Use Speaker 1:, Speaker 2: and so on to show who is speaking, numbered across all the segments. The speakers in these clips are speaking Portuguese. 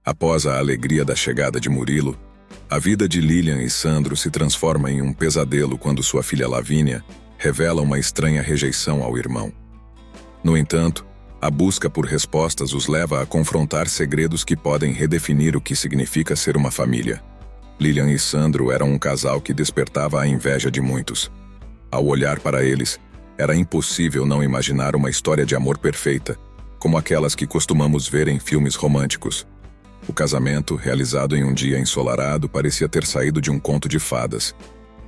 Speaker 1: Após a alegria da chegada de Murilo, a vida de Lilian e Sandro se transforma em um pesadelo quando sua filha Lavínia revela uma estranha rejeição ao irmão. No entanto, a busca por respostas os leva a confrontar segredos que podem redefinir o que significa ser uma família. Lilian e Sandro eram um casal que despertava a inveja de muitos. Ao olhar para eles, era impossível não imaginar uma história de amor perfeita, como aquelas que costumamos ver em filmes românticos. O casamento, realizado em um dia ensolarado, parecia ter saído de um conto de fadas.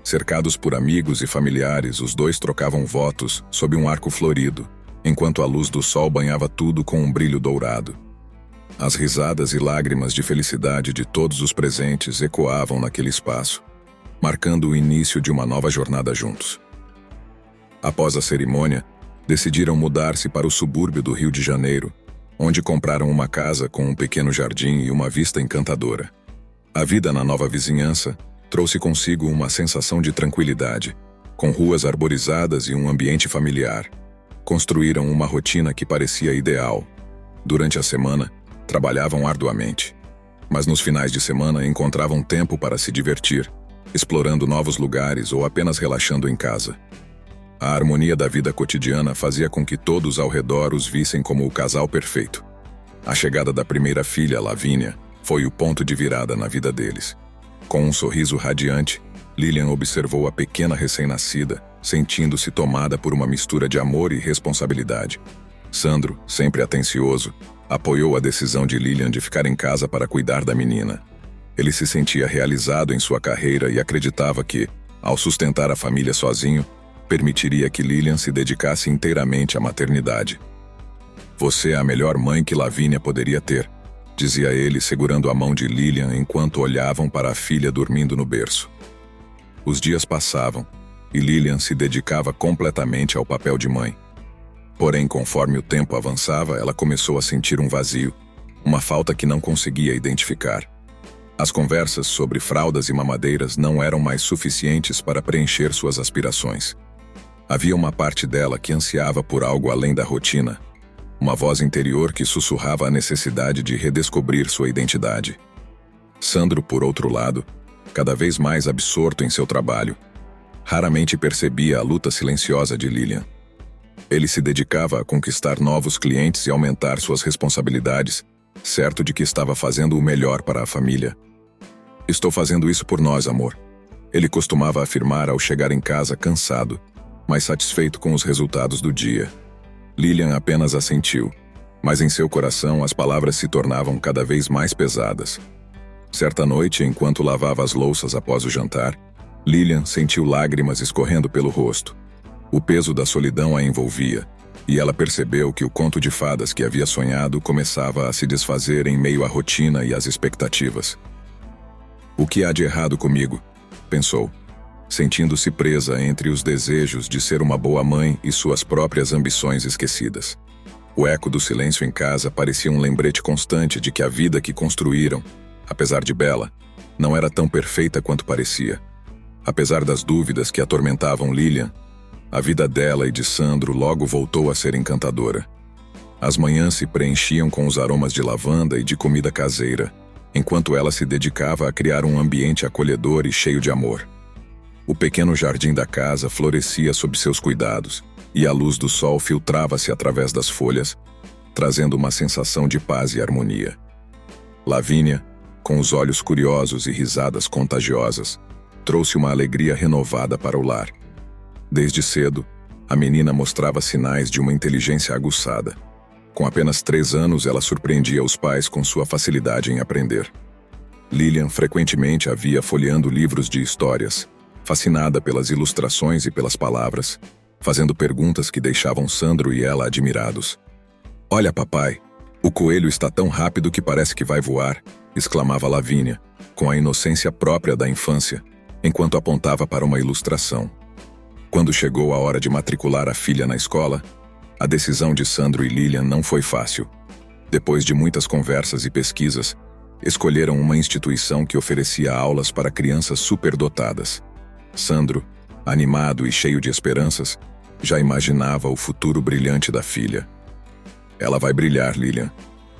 Speaker 1: Cercados por amigos e familiares, os dois trocavam votos sob um arco florido, enquanto a luz do sol banhava tudo com um brilho dourado. As risadas e lágrimas de felicidade de todos os presentes ecoavam naquele espaço, marcando o início de uma nova jornada juntos. Após a cerimônia, decidiram mudar-se para o subúrbio do Rio de Janeiro, onde compraram uma casa com um pequeno jardim e uma vista encantadora. A vida na nova vizinhança trouxe consigo uma sensação de tranquilidade, com ruas arborizadas e um ambiente familiar. Construíram uma rotina que parecia ideal. Durante a semana, trabalhavam arduamente, mas nos finais de semana encontravam tempo para se divertir, explorando novos lugares ou apenas relaxando em casa. A harmonia da vida cotidiana fazia com que todos ao redor os vissem como o casal perfeito. A chegada da primeira filha, Lavínia, foi o ponto de virada na vida deles. Com um sorriso radiante, Lilian observou a pequena recém-nascida, sentindo-se tomada por uma mistura de amor e responsabilidade. Sandro, sempre atencioso, apoiou a decisão de Lilian de ficar em casa para cuidar da menina. Ele se sentia realizado em sua carreira e acreditava que, ao sustentar a família sozinho, permitiria que Lilian se dedicasse inteiramente à maternidade. "Você é a melhor mãe que Lavínia poderia ter", dizia ele, segurando a mão de Lilian enquanto olhavam para a filha dormindo no berço. Os dias passavam, e Lilian se dedicava completamente ao papel de mãe. Porém, conforme o tempo avançava, ela começou a sentir um vazio, uma falta que não conseguia identificar. As conversas sobre fraldas e mamadeiras não eram mais suficientes para preencher suas aspirações. Havia uma parte dela que ansiava por algo além da rotina, uma voz interior que sussurrava a necessidade de redescobrir sua identidade. Sandro, por outro lado, cada vez mais absorto em seu trabalho, raramente percebia a luta silenciosa de Lilian. Ele se dedicava a conquistar novos clientes e aumentar suas responsabilidades, certo de que estava fazendo o melhor para a família. "Estou fazendo isso por nós, amor", ele costumava afirmar ao chegar em casa cansado, mas satisfeito com os resultados do dia. Lilian apenas assentiu, mas em seu coração as palavras se tornavam cada vez mais pesadas. Certa noite, enquanto lavava as louças após o jantar, Lilian sentiu lágrimas escorrendo pelo rosto. O peso da solidão a envolvia, e ela percebeu que o conto de fadas que havia sonhado começava a se desfazer em meio à rotina e às expectativas. "O que há de errado comigo?", pensou, sentindo-se presa entre os desejos de ser uma boa mãe e suas próprias ambições esquecidas. O eco do silêncio em casa parecia um lembrete constante de que a vida que construíram, apesar de bela, não era tão perfeita quanto parecia. Apesar das dúvidas que atormentavam Lilian, a vida dela e de Sandro logo voltou a ser encantadora. As manhãs se preenchiam com os aromas de lavanda e de comida caseira, enquanto ela se dedicava a criar um ambiente acolhedor e cheio de amor. O pequeno jardim da casa florescia sob seus cuidados, e a luz do sol filtrava-se através das folhas, trazendo uma sensação de paz e harmonia. Lavínia, com os olhos curiosos e risadas contagiosas, trouxe uma alegria renovada para o lar. Desde cedo, a menina mostrava sinais de uma inteligência aguçada. Com apenas 3 anos, ela surpreendia os pais com sua facilidade em aprender. Lilian frequentemente a via folheando livros de histórias, fascinada pelas ilustrações e pelas palavras, fazendo perguntas que deixavam Sandro e ela admirados. "Olha, papai, o coelho está tão rápido que parece que vai voar", exclamava Lavínia, com a inocência própria da infância, enquanto apontava para uma ilustração. Quando chegou a hora de matricular a filha na escola, a decisão de Sandro e Lilian não foi fácil. Depois de muitas conversas e pesquisas, escolheram uma instituição que oferecia aulas para crianças superdotadas. Sandro, animado e cheio de esperanças, já imaginava o futuro brilhante da filha. "Ela vai brilhar, Lilian.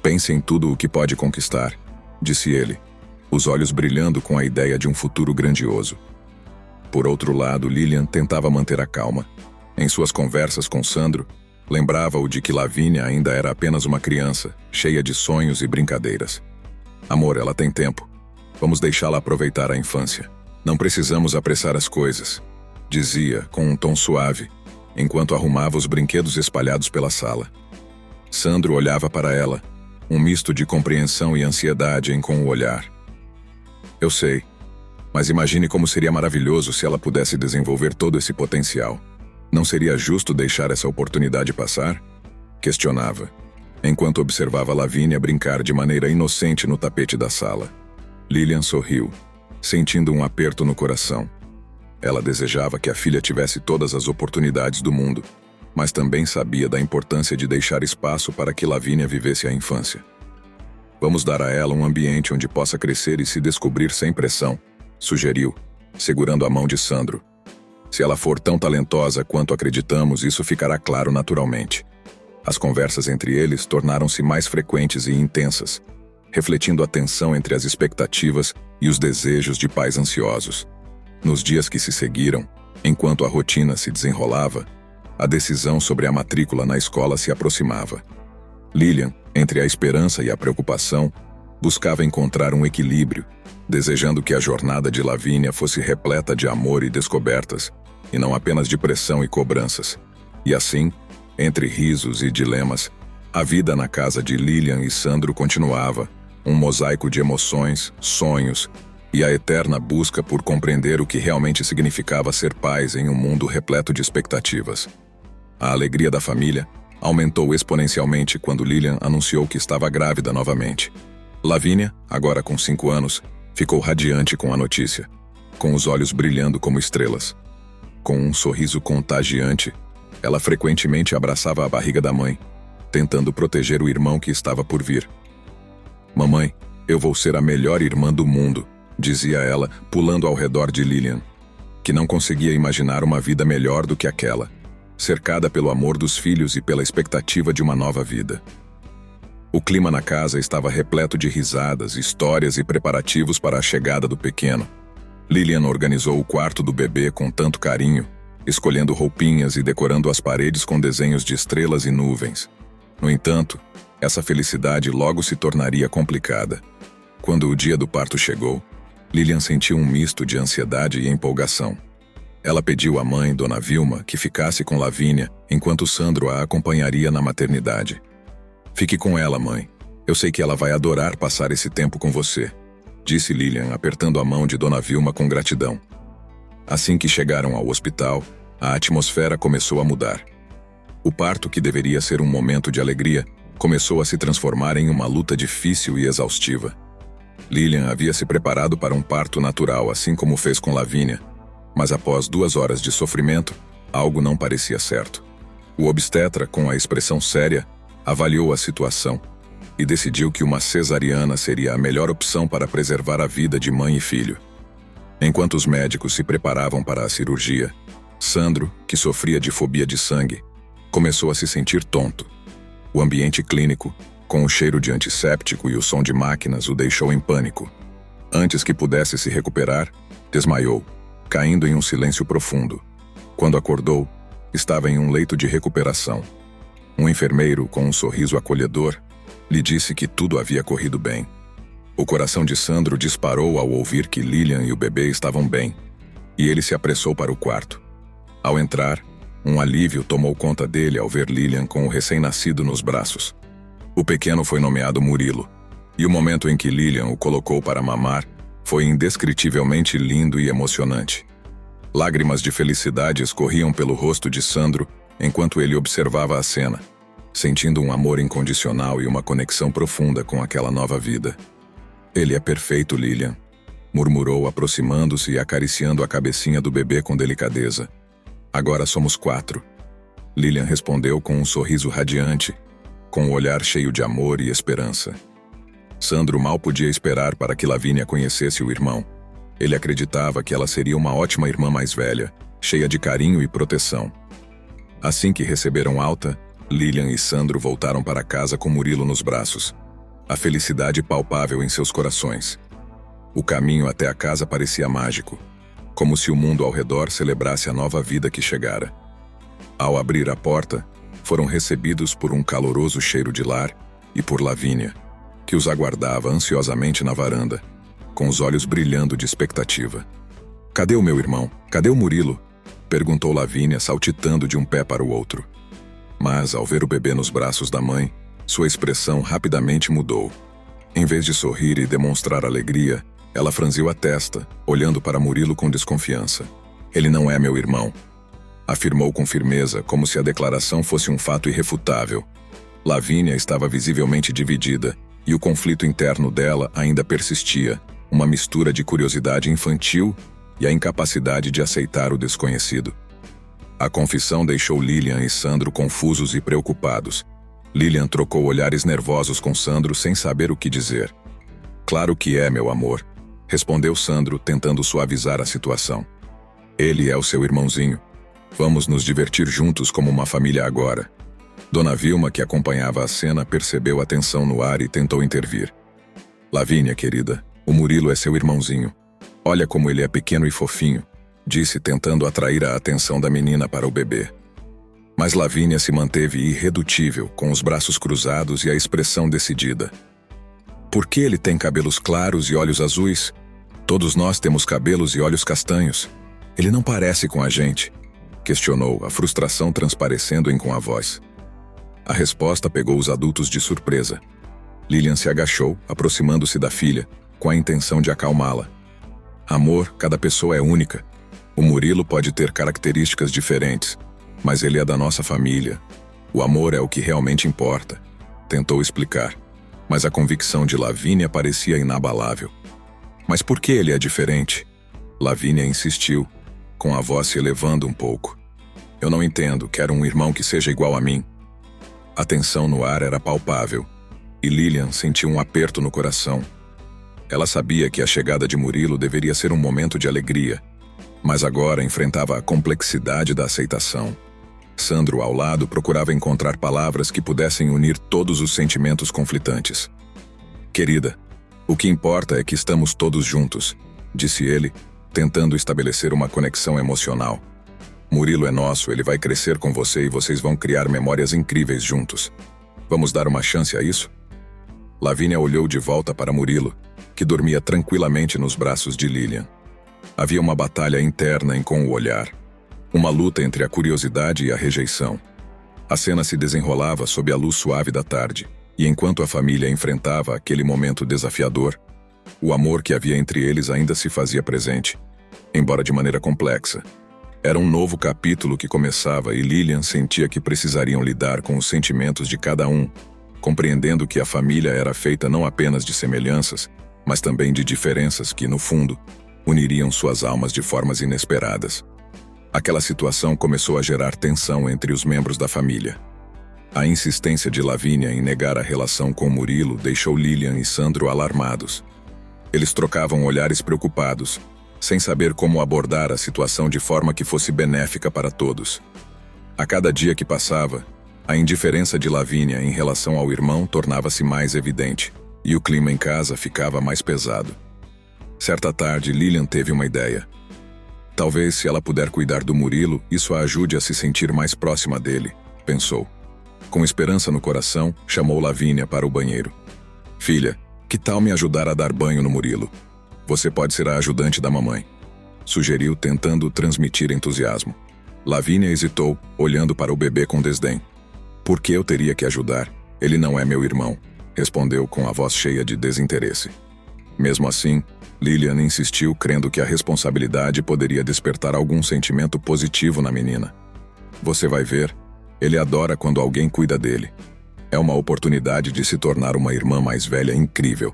Speaker 1: Pense em tudo o que pode conquistar", disse ele, os olhos brilhando com a ideia de um futuro grandioso. Por outro lado, Lilian tentava manter a calma. Em suas conversas com Sandro, lembrava-o de que Lavínia ainda era apenas uma criança, cheia de sonhos e brincadeiras. Amor, ela tem tempo. Vamos deixá-la aproveitar a infância. Não precisamos apressar as coisas, dizia com um tom suave, enquanto arrumava os brinquedos espalhados pela sala. Sandro olhava para ela, um misto de compreensão e ansiedade em com o olhar. Eu sei, mas imagine como seria maravilhoso se ela pudesse desenvolver todo esse potencial. Não seria justo deixar essa oportunidade passar? Questionava, enquanto observava Lavínia brincar de maneira inocente no tapete da sala. Lilian sorriu, sentindo um aperto no coração. Ela desejava que a filha tivesse todas as oportunidades do mundo, mas também sabia da importância de deixar espaço para que Lavínia vivesse a infância. Vamos dar a ela um ambiente onde possa crescer e se descobrir sem pressão, sugeriu, segurando a mão de Sandro. Se ela for tão talentosa quanto acreditamos, isso ficará claro naturalmente. As conversas entre eles tornaram-se mais frequentes e intensas, refletindo a tensão entre as expectativas e os desejos de pais ansiosos. Nos dias que se seguiram, enquanto a rotina se desenrolava, a decisão sobre a matrícula na escola se aproximava. Lilian, entre a esperança e a preocupação, buscava encontrar um equilíbrio, desejando que a jornada de Lavínia fosse repleta de amor e descobertas, e não apenas de pressão e cobranças. E assim, entre risos e dilemas, a vida na casa de Lilian e Sandro continuava, um mosaico de emoções, sonhos e a eterna busca por compreender o que realmente significava ser pais em um mundo repleto de expectativas. A alegria da família aumentou exponencialmente quando Lilian anunciou que estava grávida novamente. Lavínia, agora com 5 anos, ficou radiante com a notícia, com os olhos brilhando como estrelas. Com um sorriso contagiante, ela frequentemente abraçava a barriga da mãe, tentando proteger o irmão que estava por vir. Mamãe, eu vou ser a melhor irmã do mundo, dizia ela, pulando ao redor de Lilian, que não conseguia imaginar uma vida melhor do que aquela, cercada pelo amor dos filhos e pela expectativa de uma nova vida. O clima na casa estava repleto de risadas, histórias e preparativos para a chegada do pequeno. Lilian organizou o quarto do bebê com tanto carinho, escolhendo roupinhas e decorando as paredes com desenhos de estrelas e nuvens. No entanto, essa felicidade logo se tornaria complicada. Quando o dia do parto chegou, Lilian sentiu um misto de ansiedade e empolgação. Ela pediu à mãe, Dona Vilma, que ficasse com Lavínia enquanto Sandro a acompanharia na maternidade. Fique com ela, mãe. Eu sei que ela vai adorar passar esse tempo com você, disse Lilian, apertando a mão de Dona Vilma com gratidão. Assim que chegaram ao hospital, a atmosfera começou a mudar. O parto, que deveria ser um momento de alegria, começou a se transformar em uma luta difícil e exaustiva. Lilian havia se preparado para um parto natural, assim como fez com Lavínia, mas após 2 horas de sofrimento, algo não parecia certo. O obstetra, com a expressão séria, avaliou a situação e decidiu que uma cesariana seria a melhor opção para preservar a vida de mãe e filho. Enquanto os médicos se preparavam para a cirurgia, Sandro, que sofria de fobia de sangue, começou a se sentir tonto. O ambiente clínico, com o cheiro de antisséptico e o som de máquinas, o deixou em pânico. Antes que pudesse se recuperar, desmaiou, caindo em um silêncio profundo. Quando acordou, estava em um leito de recuperação. Um enfermeiro, com um sorriso acolhedor, lhe disse que tudo havia corrido bem. O coração de Sandro disparou ao ouvir que Lilian e o bebê estavam bem, e ele se apressou para o quarto. Ao entrar, um alívio tomou conta dele ao ver Lilian com o recém-nascido nos braços. O pequeno foi nomeado Murilo, e o momento em que Lilian o colocou para mamar foi indescritivelmente lindo e emocionante. Lágrimas de felicidade escorriam pelo rosto de Sandro enquanto ele observava a cena, sentindo um amor incondicional e uma conexão profunda com aquela nova vida. Ele é perfeito, Lilian, murmurou, aproximando-se e acariciando a cabecinha do bebê com delicadeza. Agora somos 4. Lilian respondeu com um sorriso radiante, com o olhar cheio de amor e esperança. Sandro mal podia esperar para que Lavínia conhecesse o irmão. Ele acreditava que ela seria uma ótima irmã mais velha, cheia de carinho e proteção. Assim que receberam alta, Lilian e Sandro voltaram para casa com Murilo nos braços. a felicidade palpável em seus corações. O caminho até a casa parecia mágico, como se o mundo ao redor celebrasse a nova vida que chegara. Ao abrir a porta, foram recebidos por um caloroso cheiro de lar e por Lavínia, que os aguardava ansiosamente na varanda, com os olhos brilhando de expectativa. "Cadê o meu irmão? Cadê o Murilo?" perguntou Lavínia, saltitando de um pé para o outro. Mas, ao ver o bebê nos braços da mãe, sua expressão rapidamente mudou. Em vez de sorrir e demonstrar alegria, ela franziu a testa, olhando para Murilo com desconfiança. "Ele não é meu irmão", afirmou com firmeza, como se a declaração fosse um fato irrefutável. Lavínia estava visivelmente dividida, e o conflito interno dela ainda persistia, uma mistura de curiosidade infantil e a incapacidade de aceitar o desconhecido. A confissão deixou Lilian e Sandro confusos e preocupados. Lilian trocou olhares nervosos com Sandro sem saber o que dizer. "Claro que é, meu amor", respondeu Sandro, tentando suavizar a situação. "Ele é o seu irmãozinho. Vamos nos divertir juntos como uma família agora." Dona Vilma, que acompanhava a cena, percebeu a tensão no ar e tentou intervir. "Lavínia, querida, o Murilo é seu irmãozinho. Olha como ele é pequeno e fofinho", disse, tentando atrair a atenção da menina para o bebê. Mas Lavínia se manteve irredutível, com os braços cruzados e a expressão decidida. "Por que ele tem cabelos claros e olhos azuis? Todos nós temos cabelos e olhos castanhos. Ele não parece com a gente", questionou, a frustração transparecendo com a voz. A resposta pegou os adultos de surpresa. Lilian se agachou, aproximando-se da filha, com a intenção de acalmá-la. "Amor, cada pessoa é única. O Murilo pode ter características diferentes, mas ele é da nossa família. O amor é o que realmente importa", tentou explicar, mas a convicção de Lavínia parecia inabalável. "Mas por que ele é diferente?" Lavínia insistiu, com a voz se elevando um pouco. "Eu não entendo, quero um irmão que seja igual a mim." A tensão no ar era palpável, e Lilian sentiu um aperto no coração. Ela sabia que a chegada de Murilo deveria ser um momento de alegria, mas agora enfrentava a complexidade da aceitação. Sandro, ao lado, procurava encontrar palavras que pudessem unir todos os sentimentos conflitantes. "Querida, o que importa é que estamos todos juntos", disse ele, tentando estabelecer uma conexão emocional. "Murilo é nosso, ele vai crescer com você e vocês vão criar memórias incríveis juntos. Vamos dar uma chance a isso?" Lavínia olhou de volta para Murilo, que dormia tranquilamente nos braços de Lilian. Havia uma batalha interna com o olhar. Uma luta entre a curiosidade e a rejeição. A cena se desenrolava sob a luz suave da tarde, e enquanto a família enfrentava aquele momento desafiador, o amor que havia entre eles ainda se fazia presente, embora de maneira complexa. Era um novo capítulo que começava e Lilian sentia que precisariam lidar com os sentimentos de cada um, compreendendo que a família era feita não apenas de semelhanças, mas também de diferenças que, no fundo, uniriam suas almas de formas inesperadas. Aquela situação começou a gerar tensão entre os membros da família. A insistência de Lavínia em negar a relação com Murilo deixou Lilian e Sandro alarmados. Eles trocavam olhares preocupados, sem saber como abordar a situação de forma que fosse benéfica para todos. A cada dia que passava, a indiferença de Lavínia em relação ao irmão tornava-se mais evidente, e o clima em casa ficava mais pesado. Certa tarde, Lilian teve uma ideia. Talvez, se ela puder cuidar do Murilo, isso a ajude a se sentir mais próxima dele, pensou. Com esperança no coração, chamou Lavínia para o banheiro. "Filha, que tal me ajudar a dar banho no Murilo? Você pode ser a ajudante da mamãe", sugeriu, tentando transmitir entusiasmo. Lavínia hesitou, olhando para o bebê com desdém. "Por que eu teria que ajudar? Ele não é meu irmão", respondeu com a voz cheia de desinteresse. Mesmo assim, Lilian insistiu, crendo que a responsabilidade poderia despertar algum sentimento positivo na menina. "Você vai ver, ele adora quando alguém cuida dele. É uma oportunidade de se tornar uma irmã mais velha incrível."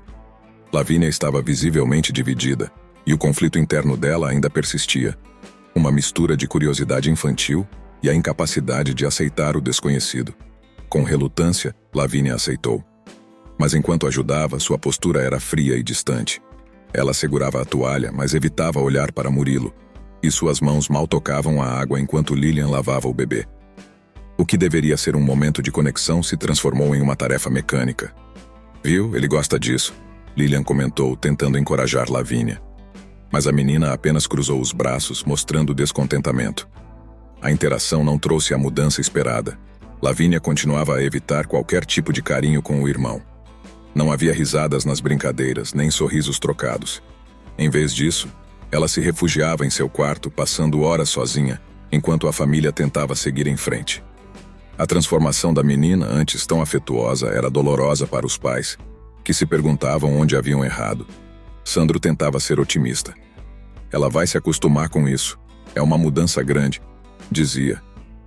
Speaker 1: Lavínia estava visivelmente dividida, e o conflito interno dela ainda persistia. Uma mistura de curiosidade infantil e a incapacidade de aceitar o desconhecido. Com relutância, Lavínia aceitou. Mas enquanto ajudava, sua postura era fria e distante. Ela segurava a toalha, mas evitava olhar para Murilo, e suas mãos mal tocavam a água enquanto Lilian lavava o bebê. O que deveria ser um momento de conexão se transformou em uma tarefa mecânica. Viu? Ele gosta disso, Lilian comentou, tentando encorajar Lavínia. Mas a menina apenas cruzou os braços, mostrando descontentamento. A interação não trouxe a mudança esperada. Lavínia continuava a evitar qualquer tipo de carinho com o irmão. Não havia risadas nas brincadeiras, nem sorrisos trocados. Em vez disso, ela se refugiava em seu quarto, passando horas sozinha, enquanto a família tentava seguir em frente. A transformação da menina, antes tão afetuosa, era dolorosa para os pais, que se perguntavam onde haviam errado. Sandro tentava ser otimista. Ela vai se acostumar com isso. É uma mudança grande, dizia,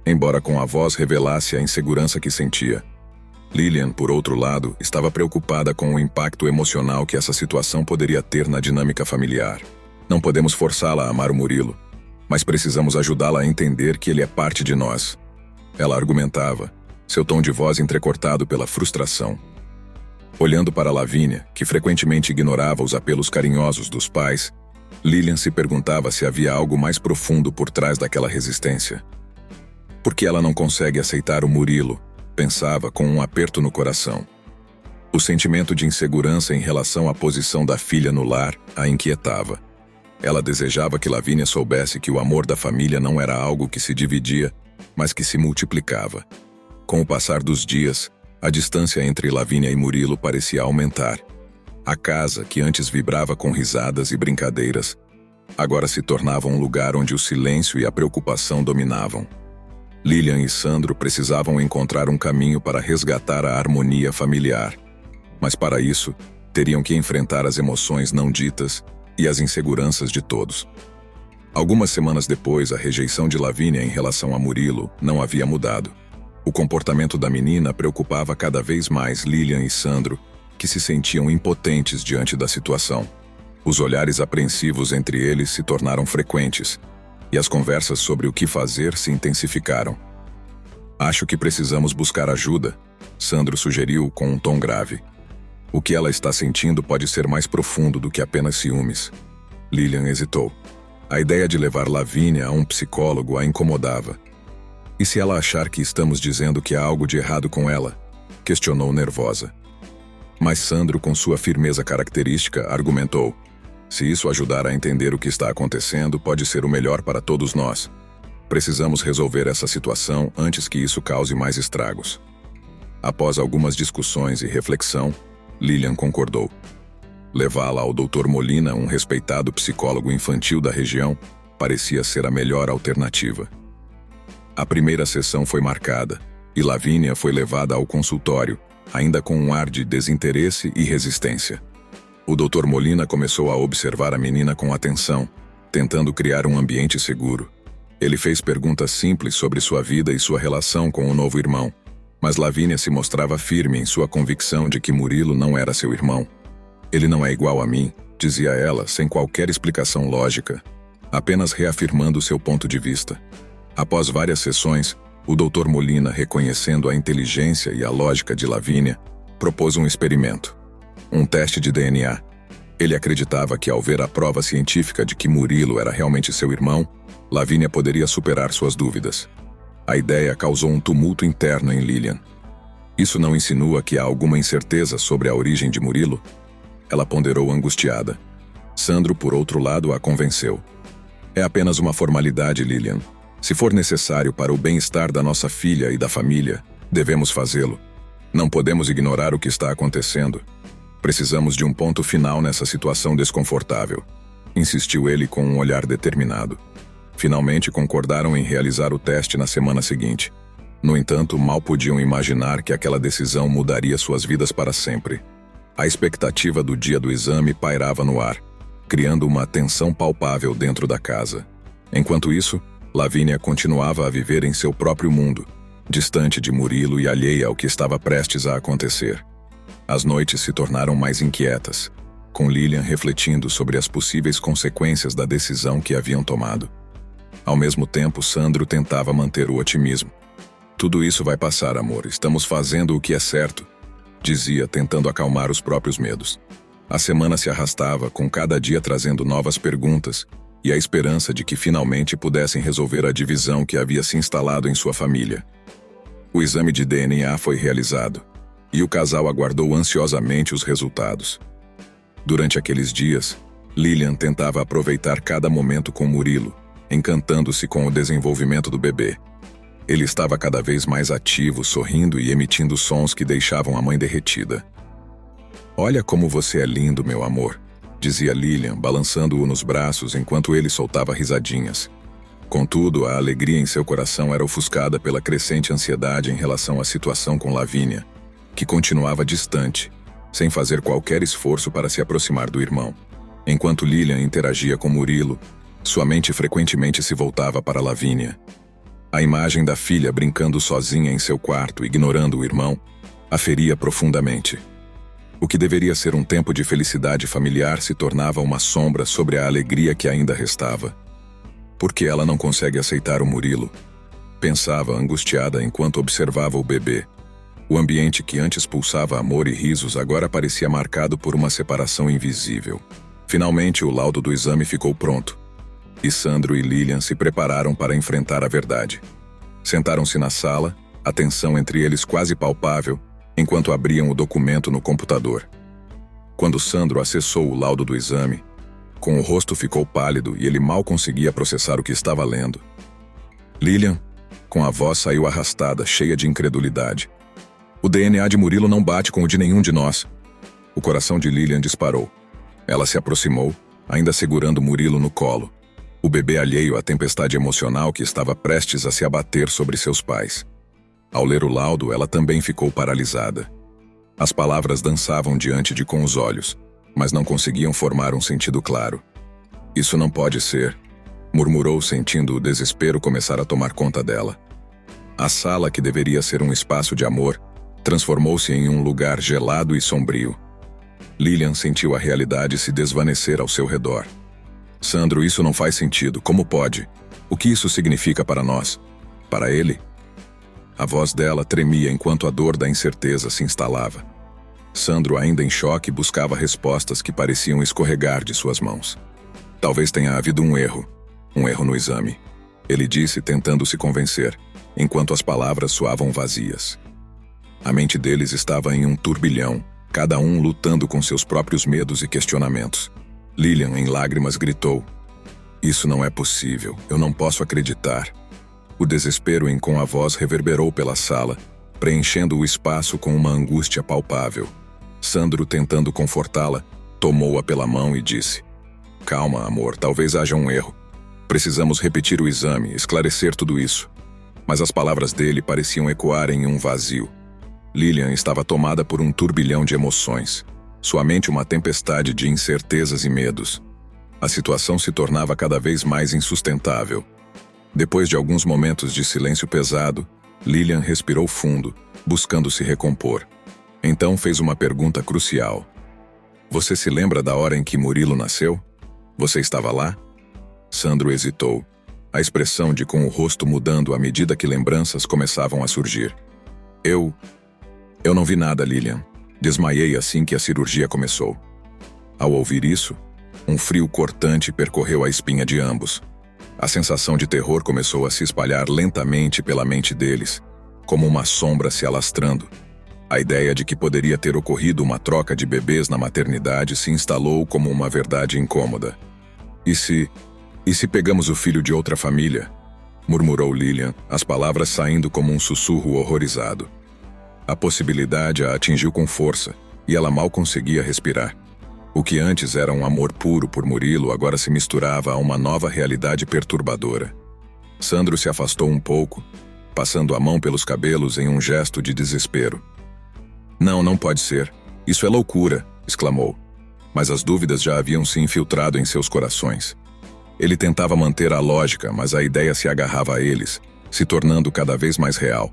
Speaker 1: embora com a voz revelasse a insegurança que sentia. Lilian, por outro lado, estava preocupada com o impacto emocional que essa situação poderia ter na dinâmica familiar. Não podemos forçá-la a amar o Murilo, mas precisamos ajudá-la a entender que ele é parte de nós. Ela argumentava, seu tom de voz entrecortado pela frustração. Olhando para Lavínia, que frequentemente ignorava os apelos carinhosos dos pais, Lilian se perguntava se havia algo mais profundo por trás daquela resistência. Por que ela não consegue aceitar o Murilo? Pensava com um aperto no coração. O sentimento de insegurança em relação à posição da filha no lar a inquietava. Ela desejava que Lavínia soubesse que o amor da família não era algo que se dividia, mas que se multiplicava. Com o passar dos dias, a distância entre Lavínia e Murilo parecia aumentar. A casa, que antes vibrava com risadas e brincadeiras, agora se tornava um lugar onde o silêncio e a preocupação dominavam. Lilian e Sandro precisavam encontrar um caminho para resgatar a harmonia familiar. Mas para isso, teriam que enfrentar as emoções não ditas e as inseguranças de todos. Algumas semanas depois, a rejeição de Lavínia em relação a Murilo não havia mudado. O comportamento da menina preocupava cada vez mais Lilian e Sandro, que se sentiam impotentes diante da situação. Os olhares apreensivos entre eles se tornaram frequentes, e as conversas sobre o que fazer se intensificaram. Acho que precisamos buscar ajuda, Sandro sugeriu com um tom grave. O que ela está sentindo pode ser mais profundo do que apenas ciúmes. Lilian hesitou. A ideia de levar Lavínia a um psicólogo a incomodava. E se ela achar que estamos dizendo que há algo de errado com ela? Questionou nervosa. Mas Sandro, com sua firmeza característica, argumentou. Se isso ajudar a entender o que está acontecendo, pode ser o melhor para todos nós. Precisamos resolver essa situação antes que isso cause mais estragos. Após algumas discussões e reflexão, Lilian concordou. Levá-la ao Dr. Molina, um respeitado psicólogo infantil da região, parecia ser a melhor alternativa. A primeira sessão foi marcada, e Lavínia foi levada ao consultório, ainda com um ar de desinteresse e resistência. O Dr. Molina começou a observar a menina com atenção, tentando criar um ambiente seguro. Ele fez perguntas simples sobre sua vida e sua relação com o novo irmão, mas Lavínia se mostrava firme em sua convicção de que Murilo não era seu irmão. Ele não é igual a mim, dizia ela, sem qualquer explicação lógica, apenas reafirmando seu ponto de vista. Após várias sessões, o Dr. Molina, reconhecendo a inteligência e a lógica de Lavínia, propôs um experimento. Um teste de DNA. Ele acreditava que ao ver a prova científica de que Murilo era realmente seu irmão, Lavínia poderia superar suas dúvidas. A ideia causou um tumulto interno em Lilian. Isso não insinua que há alguma incerteza sobre a origem de Murilo? Ela ponderou angustiada. Sandro, por outro lado, a convenceu. É apenas uma formalidade, Lilian. Se for necessário para o bem-estar da nossa filha e da família, devemos fazê-lo. Não podemos ignorar o que está acontecendo. Precisamos de um ponto final nessa situação desconfortável, insistiu ele com um olhar determinado. Finalmente concordaram em realizar o teste na semana seguinte. No entanto, mal podiam imaginar que aquela decisão mudaria suas vidas para sempre. A expectativa do dia do exame pairava no ar, criando uma tensão palpável dentro da casa. Enquanto isso, Lavínia continuava a viver em seu próprio mundo, distante de Murilo e alheia ao que estava prestes a acontecer. As noites se tornaram mais inquietas, com Lilian refletindo sobre as possíveis consequências da decisão que haviam tomado. Ao mesmo tempo, Sandro tentava manter o otimismo. Tudo isso vai passar, amor, estamos fazendo o que é certo, dizia, tentando acalmar os próprios medos. A semana se arrastava, com cada dia trazendo novas perguntas e a esperança de que finalmente pudessem resolver a divisão que havia se instalado em sua família. O exame de DNA foi realizado. e o casal aguardou ansiosamente os resultados. Durante aqueles dias, Lilian tentava aproveitar cada momento com Murilo, encantando-se com o desenvolvimento do bebê. Ele estava cada vez mais ativo, sorrindo e emitindo sons que deixavam a mãe derretida. "Olha como você é lindo, meu amor", dizia Lilian, balançando-o nos braços enquanto ele soltava risadinhas. Contudo, a alegria em seu coração era ofuscada pela crescente ansiedade em relação à situação com Lavínia, que continuava distante, sem fazer qualquer esforço para se aproximar do irmão. Enquanto Lilian interagia com Murilo, sua mente frequentemente se voltava para Lavínia. A imagem da filha brincando sozinha em seu quarto, ignorando o irmão, a feria profundamente. O que deveria ser um tempo de felicidade familiar se tornava uma sombra sobre a alegria que ainda restava. Por que ela não consegue aceitar o Murilo? Pensava angustiada enquanto observava o bebê. O ambiente que antes pulsava amor e risos agora parecia marcado por uma separação invisível. Finalmente, o laudo do exame ficou pronto, e Sandro e Lilian se prepararam para enfrentar a verdade. Sentaram-se na sala, a tensão entre eles quase palpável, enquanto abriam o documento no computador. Quando Sandro acessou o laudo do exame, com o rosto ficou pálido e ele mal conseguia processar o que estava lendo. Lilian, com a voz, saiu arrastada, cheia de incredulidade. "O DNA de Murilo não bate com o de nenhum de nós." O coração de Lilian disparou. Ela se aproximou, ainda segurando Murilo no colo, o bebê alheio à tempestade emocional que estava prestes a se abater sobre seus pais. Ao ler o laudo, ela também ficou paralisada. As palavras dançavam diante de com os olhos, mas não conseguiam formar um sentido claro. "Isso não pode ser", murmurou, sentindo o desespero começar a tomar conta dela. A sala, que deveria ser um espaço de amor, transformou-se em um lugar gelado e sombrio. Lilian sentiu a realidade se desvanecer ao seu redor. "Sandro, isso não faz sentido. Como pode? O que isso significa para nós? Para ele?" A voz dela tremia enquanto a dor da incerteza se instalava. Sandro, ainda em choque, buscava respostas que pareciam escorregar de suas mãos. "Talvez tenha havido um erro no exame", ele disse, tentando se convencer, enquanto as palavras soavam vazias. A mente deles estava em um turbilhão, cada um lutando com seus próprios medos e questionamentos. Lilian, em lágrimas, gritou: "Isso não é possível, eu não posso acreditar." O desespero em com a voz reverberou pela sala, preenchendo o espaço com uma angústia palpável. Sandro, tentando confortá-la, tomou-a pela mão e disse: "Calma, amor, talvez haja um erro. Precisamos repetir o exame, esclarecer tudo isso." Mas as palavras dele pareciam ecoar em um vazio. Lilian estava tomada por um turbilhão de emoções, sua mente uma tempestade de incertezas e medos. A situação se tornava cada vez mais insustentável. Depois de alguns momentos de silêncio pesado, Lilian respirou fundo, buscando se recompor. Então fez uma pergunta crucial: "Você se lembra da hora em que Murilo nasceu? Você estava lá?" Sandro hesitou, a expressão de com o rosto mudando à medida que lembranças começavam a surgir. Eu não vi nada, Lilian. Desmaiei assim que a cirurgia começou." Ao ouvir isso, um frio cortante percorreu a espinha de ambos. A sensação de terror começou a se espalhar lentamente pela mente deles, como uma sombra se alastrando. A ideia de que poderia ter ocorrido uma troca de bebês na maternidade se instalou como uma verdade incômoda. E se pegamos o filho de outra família?" murmurou Lilian, as palavras saindo como um sussurro horrorizado. A possibilidade a atingiu com força, e ela mal conseguia respirar. O que antes era um amor puro por Murilo agora se misturava a uma nova realidade perturbadora. Sandro se afastou um pouco, passando a mão pelos cabelos em um gesto de desespero. Não pode ser. Isso é loucura", exclamou. Mas as dúvidas já haviam se infiltrado em seus corações. Ele tentava manter a lógica, mas a ideia se agarrava a eles, se tornando cada vez mais real.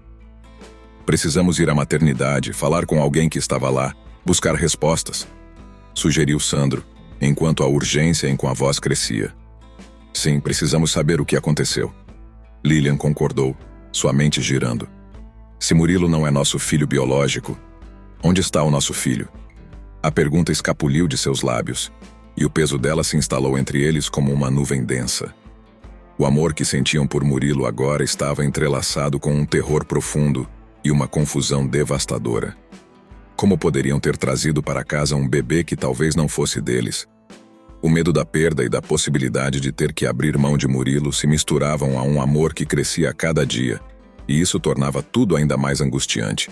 Speaker 1: "Precisamos ir à maternidade, falar com alguém que estava lá, buscar respostas", sugeriu Sandro, enquanto a urgência em com a voz crescia. "Sim, precisamos saber o que aconteceu." Lilian concordou, sua mente girando. "Se Murilo não é nosso filho biológico, onde está o nosso filho?" A pergunta escapuliu de seus lábios, e o peso dela se instalou entre eles como uma nuvem densa. O amor que sentiam por Murilo agora estava entrelaçado com um terror profundo e uma confusão devastadora. Como poderiam ter trazido para casa um bebê que talvez não fosse deles? O medo da perda e da possibilidade de ter que abrir mão de Murilo se misturavam a um amor que crescia a cada dia, e isso tornava tudo ainda mais angustiante.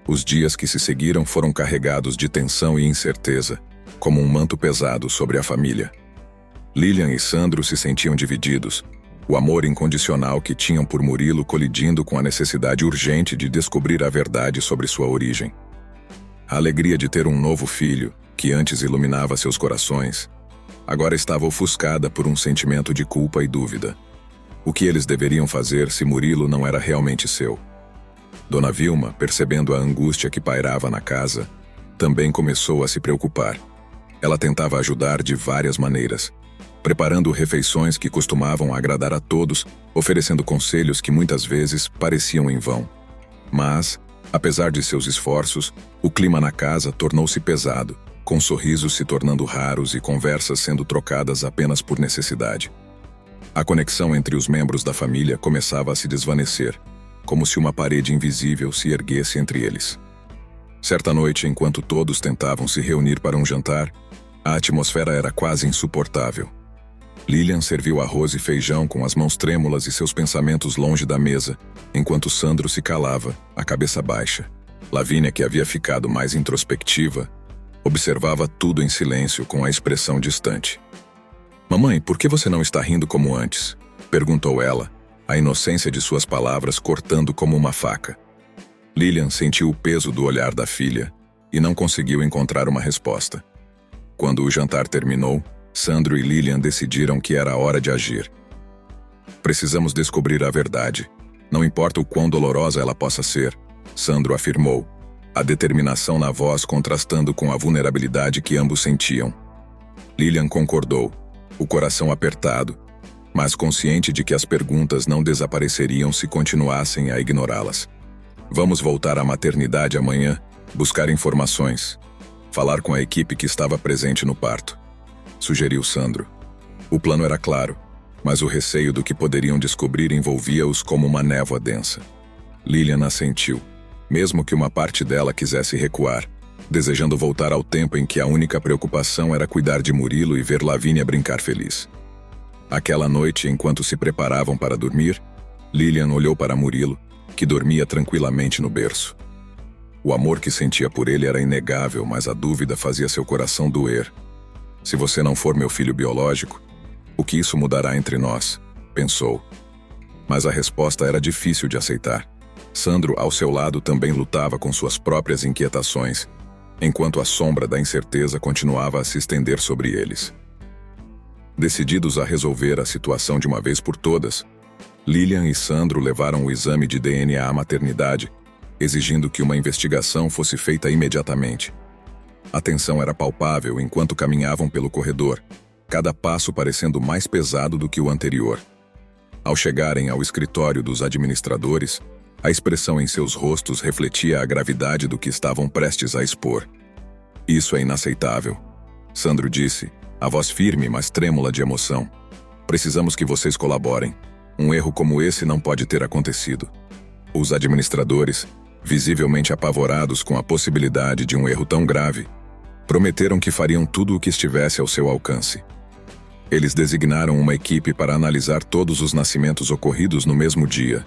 Speaker 1: Os dias que se seguiram foram carregados de tensão e incerteza, como um manto pesado sobre a família. Lilian e Sandro se sentiam divididos, o amor incondicional que tinham por Murilo colidindo com a necessidade urgente de descobrir a verdade sobre sua origem. A alegria de ter um novo filho, que antes iluminava seus corações, agora estava ofuscada por um sentimento de culpa e dúvida. O que eles deveriam fazer se Murilo não era realmente seu? Dona Vilma, percebendo a angústia que pairava na casa, também começou a se preocupar. Ela tentava ajudar de várias maneiras, preparando refeições que costumavam agradar a todos, oferecendo conselhos que muitas vezes pareciam em vão. Mas, apesar de seus esforços, o clima na casa tornou-se pesado, com sorrisos se tornando raros e conversas sendo trocadas apenas por necessidade. A conexão entre os membros da família começava a se desvanecer, como se uma parede invisível se erguesse entre eles. Certa noite, enquanto todos tentavam se reunir para um jantar, a atmosfera era quase insuportável. Lilian serviu arroz e feijão com as mãos trêmulas e seus pensamentos longe da mesa, enquanto Sandro se calava, a cabeça baixa. Lavínia, que havia ficado mais introspectiva, observava tudo em silêncio com a expressão distante. "Mamãe, por que você não está rindo como antes?" perguntou ela, a inocência de suas palavras cortando como uma faca. Lilian sentiu o peso do olhar da filha e não conseguiu encontrar uma resposta. Quando o jantar terminou, Sandro e Lilian decidiram que era hora de agir. "Precisamos descobrir a verdade, não importa o quão dolorosa ela possa ser", Sandro afirmou, a determinação na voz contrastando com a vulnerabilidade que ambos sentiam. Lilian concordou, o coração apertado, mas consciente de que as perguntas não desapareceriam se continuassem a ignorá-las. "Vamos voltar à maternidade amanhã, buscar informações, falar com a equipe que estava presente no parto", sugeriu Sandro. O plano era claro, mas o receio do que poderiam descobrir envolvia-os como uma névoa densa. Lilian assentiu, mesmo que uma parte dela quisesse recuar, desejando voltar ao tempo em que a única preocupação era cuidar de Murilo e ver Lavínia brincar feliz. Aquela noite, enquanto se preparavam para dormir, Lilian olhou para Murilo, que dormia tranquilamente no berço. O amor que sentia por ele era inegável, mas a dúvida fazia seu coração doer. "Se você não for meu filho biológico, o que isso mudará entre nós?", pensou. Mas a resposta era difícil de aceitar. Sandro, ao seu lado, também lutava com suas próprias inquietações, enquanto a sombra da incerteza continuava a se estender sobre eles. Decididos a resolver a situação de uma vez por todas, Lilian e Sandro levaram o exame de DNA à maternidade, exigindo que uma investigação fosse feita imediatamente. A tensão era palpável enquanto caminhavam pelo corredor, cada passo parecendo mais pesado do que o anterior. Ao chegarem ao escritório dos administradores, a expressão em seus rostos refletia a gravidade do que estavam prestes a expor. "Isso é inaceitável", Sandro disse, a voz firme, mas trêmula de emoção. "Precisamos que vocês colaborem. Um erro como esse não pode ter acontecido." Os administradores, visivelmente apavorados com a possibilidade de um erro tão grave, prometeram que fariam tudo o que estivesse ao seu alcance. Eles designaram uma equipe para analisar todos os nascimentos ocorridos no mesmo dia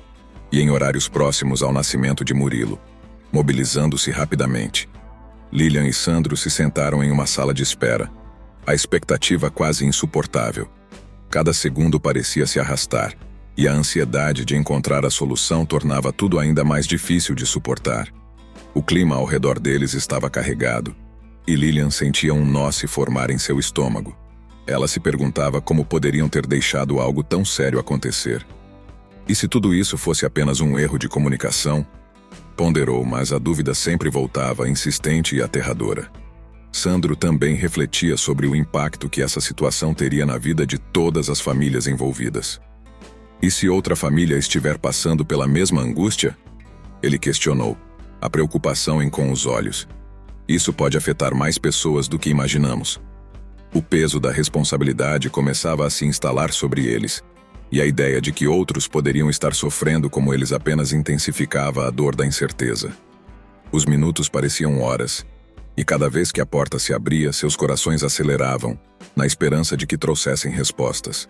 Speaker 1: e em horários próximos ao nascimento de Murilo, mobilizando-se rapidamente. Lilian e Sandro se sentaram em uma sala de espera, a expectativa quase insuportável. Cada segundo parecia se arrastar, e a ansiedade de encontrar a solução tornava tudo ainda mais difícil de suportar. O clima ao redor deles estava carregado, e Lilian sentia um nó se formar em seu estômago. Ela se perguntava como poderiam ter deixado algo tão sério acontecer. E se tudo isso fosse apenas um erro de comunicação? Ponderou, mas a dúvida sempre voltava, insistente e aterradora. Sandro também refletia sobre o impacto que essa situação teria na vida de todas as famílias envolvidas. E se outra família estiver passando pela mesma angústia? Ele questionou, a preocupação em com os olhos. Isso pode afetar mais pessoas do que imaginamos. O peso da responsabilidade começava a se instalar sobre eles, e a ideia de que outros poderiam estar sofrendo como eles apenas intensificava a dor da incerteza. Os minutos pareciam horas, e cada vez que a porta se abria, seus corações aceleravam, na esperança de que trouxessem respostas.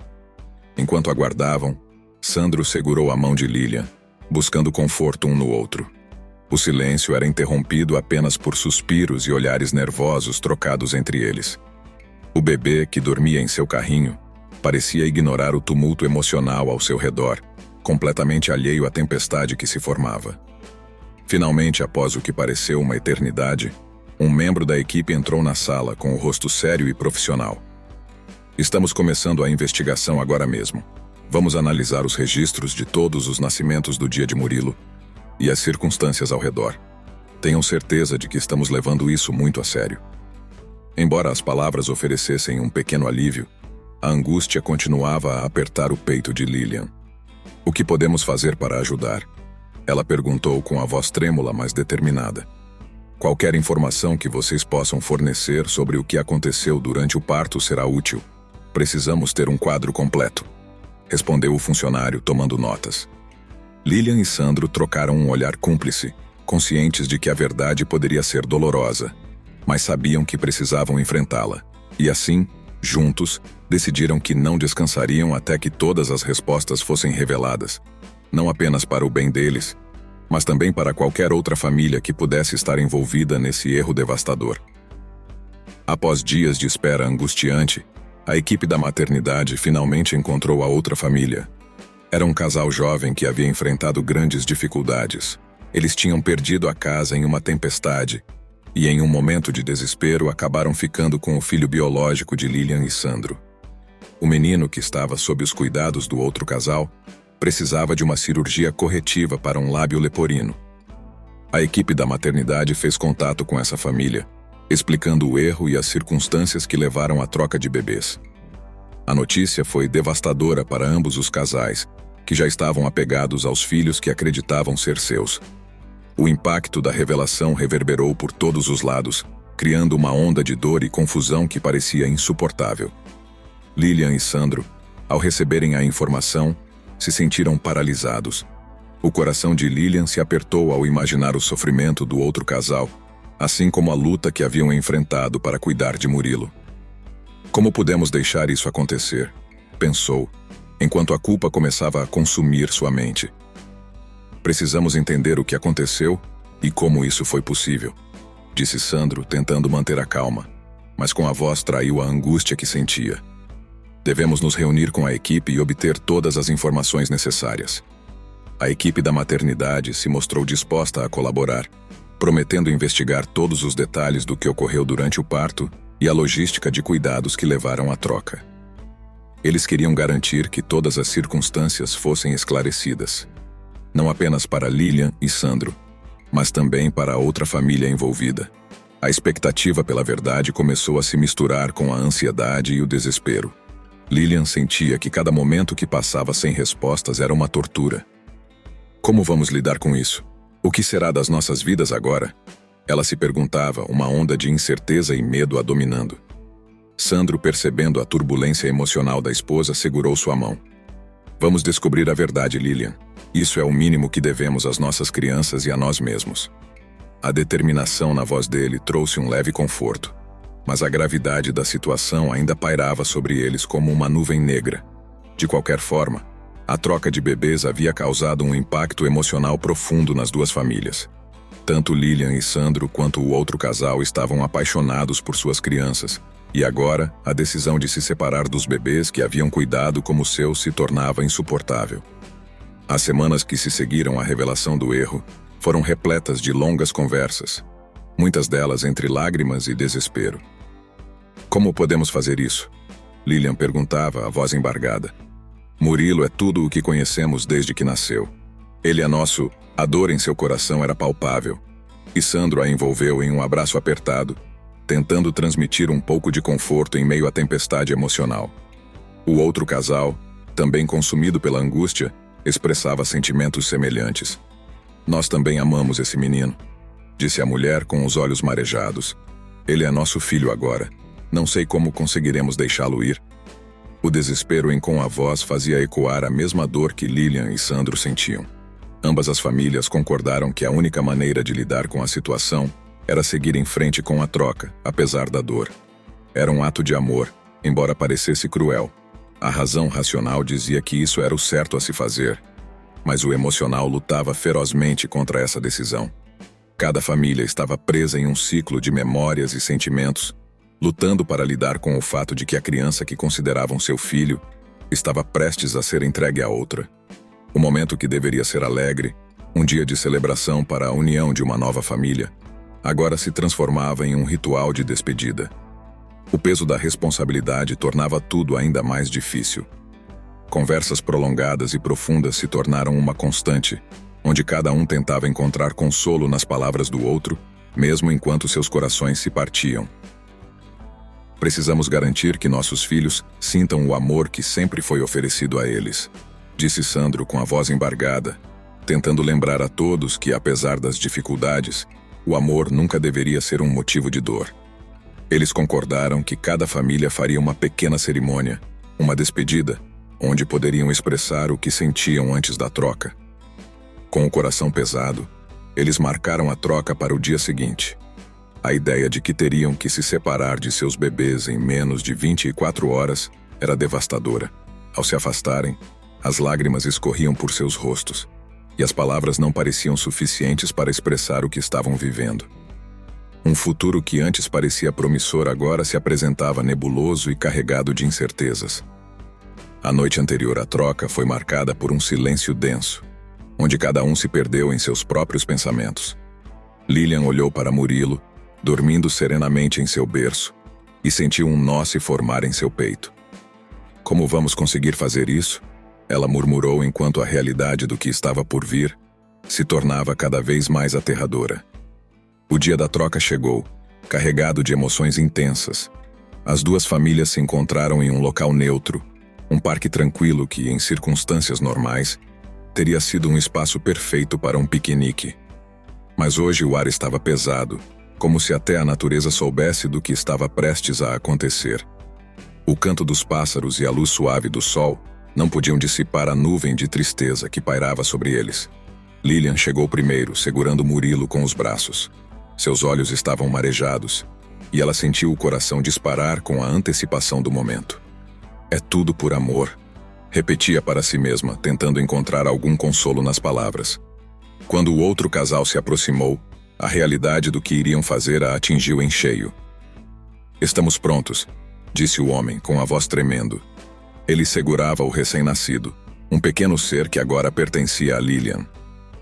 Speaker 1: Enquanto aguardavam, Sandro segurou a mão de Lilian, buscando conforto um no outro. O silêncio era interrompido apenas por suspiros e olhares nervosos trocados entre eles. O bebê, que dormia em seu carrinho, parecia ignorar o tumulto emocional ao seu redor, completamente alheio à tempestade que se formava. Finalmente, após o que pareceu uma eternidade, um membro da equipe entrou na sala com o rosto sério e profissional. Estamos começando a investigação agora mesmo. Vamos analisar os registros de todos os nascimentos do dia de Murilo e as circunstâncias ao redor. Tenham certeza de que estamos levando isso muito a sério. Embora as palavras oferecessem um pequeno alívio, a angústia continuava a apertar o peito de Lilian. O que podemos fazer para ajudar? Ela perguntou com a voz trêmula, mas determinada. Qualquer informação que vocês possam fornecer sobre o que aconteceu durante o parto será útil. Precisamos ter um quadro completo, respondeu o funcionário, tomando notas. Lilian e Sandro trocaram um olhar cúmplice, conscientes de que a verdade poderia ser dolorosa, mas sabiam que precisavam enfrentá-la. E assim, juntos, decidiram que não descansariam até que todas as respostas fossem reveladas, não apenas para o bem deles, mas também para qualquer outra família que pudesse estar envolvida nesse erro devastador. Após dias de espera angustiante, a equipe da maternidade finalmente encontrou a outra família. Era um casal jovem que havia enfrentado grandes dificuldades. Eles tinham perdido a casa em uma tempestade e, em um momento de desespero, acabaram ficando com o filho biológico de Lilian e Sandro. O menino, que estava sob os cuidados do outro casal, precisava de uma cirurgia corretiva para um lábio leporino. A equipe da maternidade fez contato com essa família, explicando o erro e as circunstâncias que levaram à troca de bebês. A notícia foi devastadora para ambos os casais, que já estavam apegados aos filhos que acreditavam ser seus. O impacto da revelação reverberou por todos os lados, criando uma onda de dor e confusão que parecia insuportável. Lilian e Sandro, ao receberem a informação, se sentiram paralisados. O coração de Lilian se apertou ao imaginar o sofrimento do outro casal, assim como a luta que haviam enfrentado para cuidar de Murilo. Como pudemos deixar isso acontecer? Pensou, enquanto a culpa começava a consumir sua mente. Precisamos entender o que aconteceu e como isso foi possível, disse Sandro, tentando manter a calma, mas com a voz traiu a angústia que sentia. Devemos nos reunir com a equipe e obter todas as informações necessárias. A equipe da maternidade se mostrou disposta a colaborar, prometendo investigar todos os detalhes do que ocorreu durante o parto e a logística de cuidados que levaram à troca. Eles queriam garantir que todas as circunstâncias fossem esclarecidas, não apenas para Lilian e Sandro, mas também para a outra família envolvida. A expectativa pela verdade começou a se misturar com a ansiedade e o desespero. Lilian sentia que cada momento que passava sem respostas era uma tortura. Como vamos lidar com isso? O que será das nossas vidas agora? Ela se perguntava, uma onda de incerteza e medo a dominando. Sandro, percebendo a turbulência emocional da esposa, segurou sua mão. Vamos descobrir a verdade, Lilian. Isso é o mínimo que devemos às nossas crianças e a nós mesmos. A determinação na voz dele trouxe um leve conforto, mas a gravidade da situação ainda pairava sobre eles como uma nuvem negra. De qualquer forma, a troca de bebês havia causado um impacto emocional profundo nas duas famílias. Tanto Lilian e Sandro quanto o outro casal estavam apaixonados por suas crianças, e agora a decisão de se separar dos bebês que haviam cuidado como seus se tornava insuportável. As semanas que se seguiram à revelação do erro foram repletas de longas conversas, muitas delas entre lágrimas e desespero. Como podemos fazer isso? Lilian perguntava, a voz embargada. Murilo é tudo o que conhecemos desde que nasceu. Ele é nosso. A dor em seu coração era palpável, e Sandro a envolveu em um abraço apertado, tentando transmitir um pouco de conforto em meio à tempestade emocional. O outro casal, também consumido pela angústia, expressava sentimentos semelhantes. Nós também amamos esse menino, disse a mulher com os olhos marejados. Ele é nosso filho agora. Não sei como conseguiremos deixá-lo ir. O desespero em com a voz fazia ecoar a mesma dor que Lilian e Sandro sentiam. Ambas as famílias concordaram que a única maneira de lidar com a situação era seguir em frente com a troca, apesar da dor. Era um ato de amor, embora parecesse cruel. A razão racional dizia que isso era o certo a se fazer, mas o emocional lutava ferozmente contra essa decisão. Cada família estava presa em um ciclo de memórias e sentimentos, lutando para lidar com o fato de que a criança que consideravam seu filho estava prestes a ser entregue a outra. O momento que deveria ser alegre, um dia de celebração para a união de uma nova família, agora se transformava em um ritual de despedida. O peso da responsabilidade tornava tudo ainda mais difícil. Conversas prolongadas e profundas se tornaram uma constante, onde cada um tentava encontrar consolo nas palavras do outro, mesmo enquanto seus corações se partiam. Precisamos garantir que nossos filhos sintam o amor que sempre foi oferecido a eles, disse Sandro com a voz embargada, tentando lembrar a todos que, apesar das dificuldades, o amor nunca deveria ser um motivo de dor. Eles concordaram que cada família faria uma pequena cerimônia, uma despedida, onde poderiam expressar o que sentiam antes da troca. Com o coração pesado, eles marcaram a troca para o dia seguinte. A ideia de que teriam que se separar de seus bebês em menos de 24 horas era devastadora. Ao se afastarem, as lágrimas escorriam por seus rostos, e as palavras não pareciam suficientes para expressar o que estavam vivendo. Um futuro que antes parecia promissor agora se apresentava nebuloso e carregado de incertezas. A noite anterior à troca foi marcada por um silêncio denso, onde cada um se perdeu em seus próprios pensamentos. Lilian olhou para Murilo, dormindo serenamente em seu berço, e sentiu um nó se formar em seu peito. Como vamos conseguir fazer isso? Ela murmurou enquanto a realidade do que estava por vir se tornava cada vez mais aterradora. O dia da troca chegou, carregado de emoções intensas. As duas famílias se encontraram em um local neutro, um parque tranquilo que, em circunstâncias normais, teria sido um espaço perfeito para um piquenique. Mas hoje o ar estava pesado, como se até a natureza soubesse do que estava prestes a acontecer. O canto dos pássaros e a luz suave do sol não podiam dissipar a nuvem de tristeza que pairava sobre eles. Lilian chegou primeiro, segurando Murilo com os braços. Seus olhos estavam marejados, e ela sentiu o coração disparar com a antecipação do momento. É tudo por amor, repetia para si mesma, tentando encontrar algum consolo nas palavras. Quando o outro casal se aproximou, a realidade do que iriam fazer a atingiu em cheio. Estamos prontos, disse o homem com a voz tremendo. Ele segurava o recém-nascido, um pequeno ser que agora pertencia a Lilian.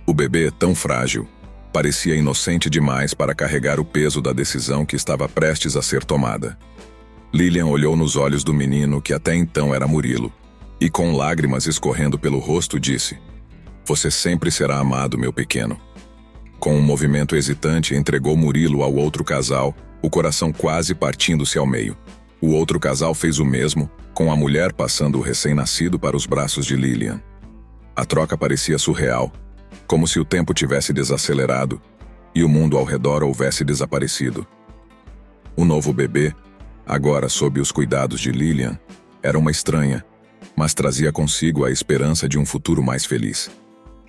Speaker 1: O bebê, tão frágil, parecia inocente demais para carregar o peso da decisão que estava prestes a ser tomada. Lilian olhou nos olhos do menino que até então era Murilo, e com lágrimas escorrendo pelo rosto disse: "Você sempre será amado, meu pequeno." Com um movimento hesitante, entregou Murilo ao outro casal, o coração quase partindo-se ao meio. O outro casal fez o mesmo, com a mulher passando o recém-nascido para os braços de Lilian. A troca parecia surreal, como se o tempo tivesse desacelerado e o mundo ao redor houvesse desaparecido. O novo bebê, agora sob os cuidados de Lilian, era uma estranha, mas trazia consigo a esperança de um futuro mais feliz.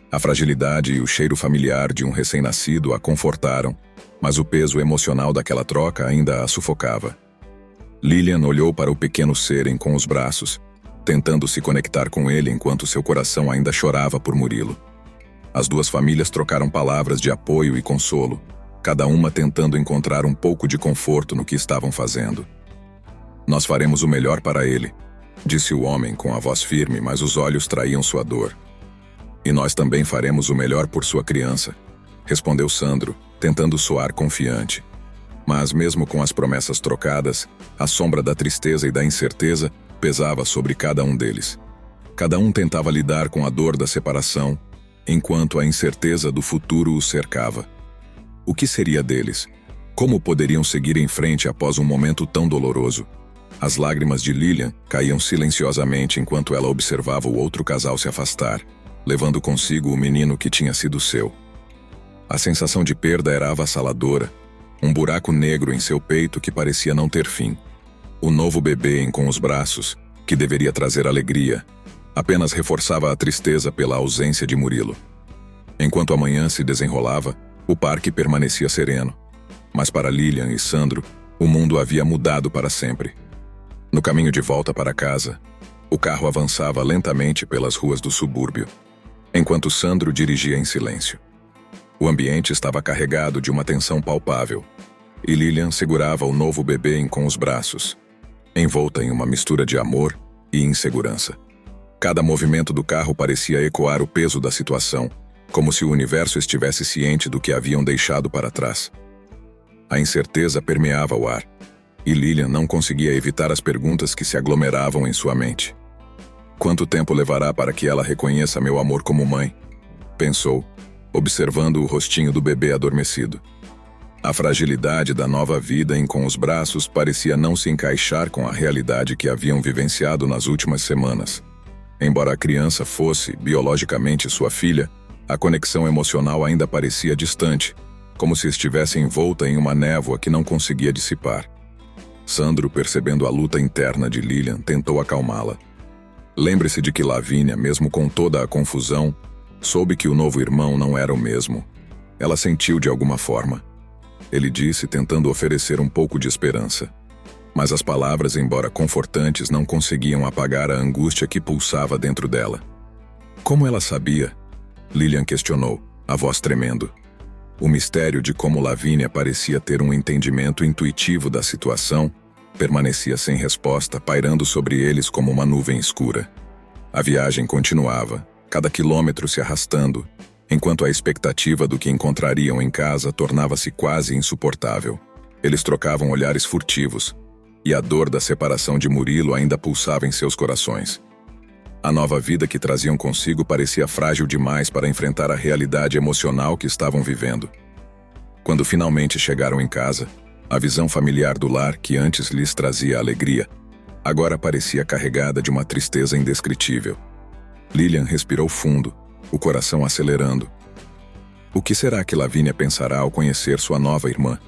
Speaker 1: A fragilidade e o cheiro familiar de um recém-nascido a confortaram, mas o peso emocional daquela troca ainda a sufocava. Lilian olhou para o pequeno ser com os braços, tentando se conectar com ele enquanto seu coração ainda chorava por Murilo. As duas famílias trocaram palavras de apoio e consolo, cada uma tentando encontrar um pouco de conforto no que estavam fazendo. "Nós faremos o melhor para ele", disse o homem com a voz firme, mas os olhos traíam sua dor. "E nós também faremos o melhor por sua criança", respondeu Sandro, tentando soar confiante. Mas mesmo com as promessas trocadas, a sombra da tristeza e da incerteza pesava sobre cada um deles. Cada um tentava lidar com a dor da separação, enquanto a incerteza do futuro os cercava. O que seria deles? Como poderiam seguir em frente após um momento tão doloroso? As lágrimas de Lilian caíam silenciosamente enquanto ela observava o outro casal se afastar, levando consigo o menino que tinha sido seu. A sensação de perda era avassaladora, um buraco negro em seu peito que parecia não ter fim. O novo bebê com os braços, que deveria trazer alegria, apenas reforçava a tristeza pela ausência de Murilo. Enquanto a manhã se desenrolava, o parque permanecia sereno. Mas para Lilian e Sandro, o mundo havia mudado para sempre. No caminho de volta para casa, o carro avançava lentamente pelas ruas do subúrbio, enquanto Sandro dirigia em silêncio. O ambiente estava carregado de uma tensão palpável, e Lilian segurava o novo bebê com os braços, envolta em uma mistura de amor e insegurança. Cada movimento do carro parecia ecoar o peso da situação, como se o universo estivesse ciente do que haviam deixado para trás. A incerteza permeava o ar, e Lilian não conseguia evitar as perguntas que se aglomeravam em sua mente. Quanto tempo levará para que ela reconheça meu amor como mãe? Pensou, observando o rostinho do bebê adormecido. A fragilidade da nova vida com os braços parecia não se encaixar com a realidade que haviam vivenciado nas últimas semanas. Embora a criança fosse, biologicamente, sua filha, a conexão emocional ainda parecia distante, como se estivesse envolta em uma névoa que não conseguia dissipar. Sandro, percebendo a luta interna de Lilian, tentou acalmá-la. Lembre-se de que Lavínia, mesmo com toda a confusão, soube que o novo irmão não era o mesmo. Ela sentiu de alguma forma. Ele disse, tentando oferecer um pouco de esperança. Mas as palavras, embora confortantes, não conseguiam apagar a angústia que pulsava dentro dela. Como ela sabia? Lilian questionou, a voz tremendo. O mistério de como Lavínia parecia ter um entendimento intuitivo da situação permanecia sem resposta, pairando sobre eles como uma nuvem escura. A viagem continuava, cada quilômetro se arrastando, enquanto a expectativa do que encontrariam em casa tornava-se quase insuportável. Eles trocavam olhares furtivos, e a dor da separação de Murilo ainda pulsava em seus corações. A nova vida que traziam consigo parecia frágil demais para enfrentar a realidade emocional que estavam vivendo. Quando finalmente chegaram em casa, a visão familiar do lar que antes lhes trazia alegria, agora parecia carregada de uma tristeza indescritível. Lilian respirou fundo, o coração acelerando. O que será que Lavínia pensará ao conhecer sua nova irmã?